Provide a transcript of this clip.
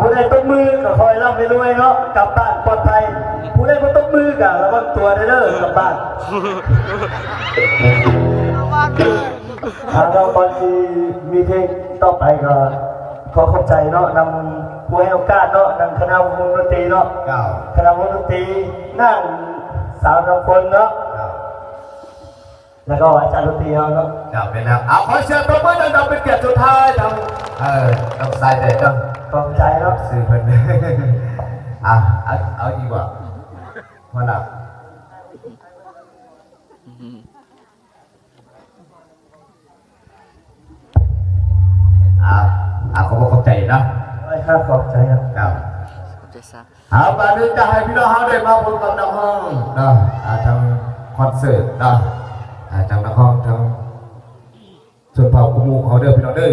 ผู้ใดตบมือก็คอยร่ำไปรวยเนาะกลับบ้านปลอดภัยผู้ใดบ่ตบมือก็ระวังตัวเด้อกลับบ้านทางเราตอนที่มีเพลงต่อไปก็ขอขอบใจเนาะนำผู้ให้โอกาสเนาะนำคณะวงดนตรีเนาะคณะวงดนตรีนั่งสาวน้ำฝนเนาะแล้วก็อาจารย์ดนตรีเนาะเป็นแล้วเอาขอเชิญตัวเพื่อนดังเป็นเกียรติสุดท้ายทำต้องใส่เด็ดต้องขอบใจเนาะสื่อเพิ่นเอาดีกว่าพอหลับขอบใจเนาะขอบใจครับเอาไปนึกจะให้พี่น้องเขาได้มาพบกับน้องห้องเนาะทางคอนเสิร์ตเนาะทางน้องห้องทางส่วนเผ่ากุมูเขาเด้อพี่น้องเด้อ